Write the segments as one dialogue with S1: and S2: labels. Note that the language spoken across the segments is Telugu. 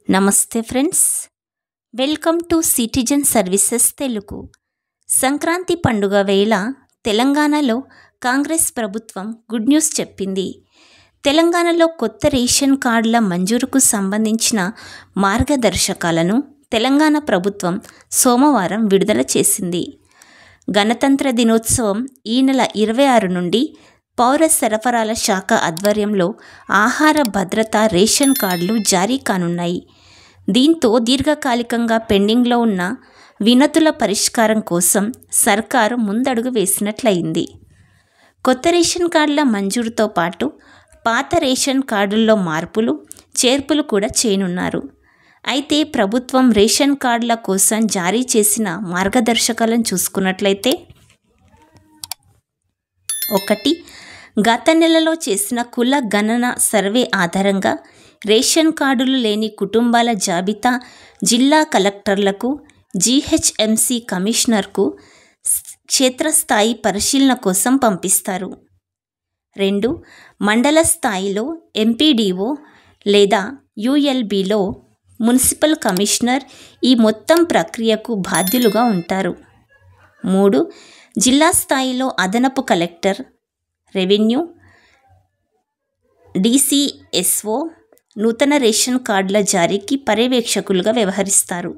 S1: నమస్తే friends, welcome to citizen services Telugu. Sankranti పండుగ వేళ తెలంగాణలో కాంగ్రెస్ ప్రభుత్వం గుడ్ న్యూస్ చెప్పింది. తెలంగాణలో కొత్త రేషన్ కార్డుల మంజూరుకు సంబంధించిన మార్గదర్శకాలను తెలంగాణ ప్రభుత్వం సోమవారం విడుదల చేసింది. గణతంత్ర దినోత్సవం ఈ నెల 26 నుండి పౌర సరఫరాల శాఖ ఆధ్వర్యంలో ఆహార భద్రత రేషన్ కార్డులు జారీ కానున్నాయి. దీంతో దీర్ఘకాలికంగా పెండింగ్లో ఉన్న వినతుల పరిష్కారం కోసం సర్కారు ముందడుగు వేసినట్లయింది. కొత్త రేషన్ కార్డుల మంజూరుతో పాటు పాత రేషన్ కార్డుల్లో మార్పులు చేర్పులు కూడా చేయనున్నారు. అయితే ప్రభుత్వం రేషన్ కార్డుల కోసం జారీ చేసిన మార్గదర్శకాలను చూసుకున్నట్లయితే, 1. గత నెలలో చేసిన కుల గణన సర్వే ఆధారంగా రేషన్ కార్డులు లేని కుటుంబాల జాబితా జిల్లా కలెక్టర్లకు, జీహెచ్ఎంసీ కమిషనర్కు క్షేత్రస్థాయి పరిశీలన కోసం పంపిస్తారు. 2. మండల స్థాయిలో ఎంపీడీఓ లేదా యూఎల్బీలో మున్సిపల్ కమిషనర్ ఈ మొత్తం ప్రక్రియకు బాధ్యులుగా ఉంటారు. 3. జిల్లా స్థాయిలో అదనపు కలెక్టర్, రెవెన్యూ, డీసీఎస్ఓ నూతన రేషన్ కార్డుల జారీకి పర్యవేక్షకులుగా వ్యవహరిస్తారు.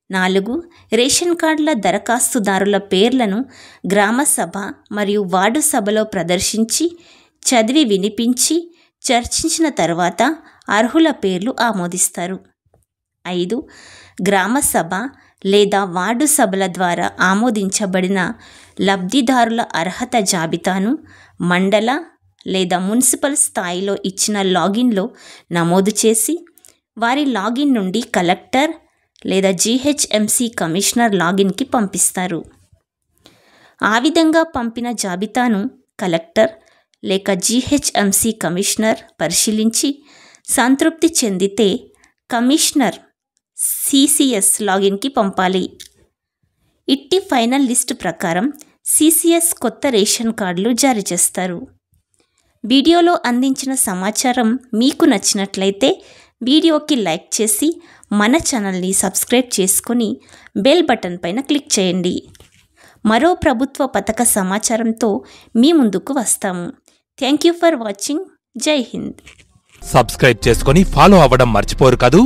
S1: 4. రేషన్ కార్డుల దరఖాస్తుదారుల పేర్లను గ్రామసభ మరియు వార్డు సభలో ప్రదర్శించి చదివి వినిపించి చర్చించిన తర్వాత అర్హుల పేర్లు ఆమోదిస్తారు. 5. గ్రామసభ లేదా వార్డు సభల ద్వారా ఆమోదించబడిన లబ్ధిదారుల అర్హత జాబితాను మండల లేదా మున్సిపల్ స్థాయిలో ఇచ్చిన లాగిన్లో నమోదు చేసి వారి లాగిన్ నుండి కలెక్టర్ లేదా జీహెచ్ఎంసీ కమిషనర్ లాగిన్కి పంపిస్తారు. ఆ విధంగా పంపిన జాబితాను కలెక్టర్ లేక జీహెచ్ఎంసీ కమిషనర్ పరిశీలించి సంతృప్తి చెందితే కమిషనర్ సిసిఎస్ లాగిన్కి పంపాలి. ఇట్టి ఫైనల్ లిస్టు ప్రకారం సిసిఎస్ కొత్త రేషన్ కార్డులు జారీ చేస్తారు. వీడియోలో అందించిన సమాచారం మీకు నచ్చినట్లయితే వీడియోకి లైక్ చేసి మన ఛానల్ని సబ్స్క్రైబ్ చేసుకొని బెల్ బటన్ పైన క్లిక్ చేయండి. మరో ప్రభుత్వ పథక సమాచారంతో మీ ముందుకు వస్తాము. Thank you for watching. జై హింద్.
S2: సబ్స్క్రైబ్ చేసుకొని ఫాలో అవ్వడం మర్చిపోరు కదూ.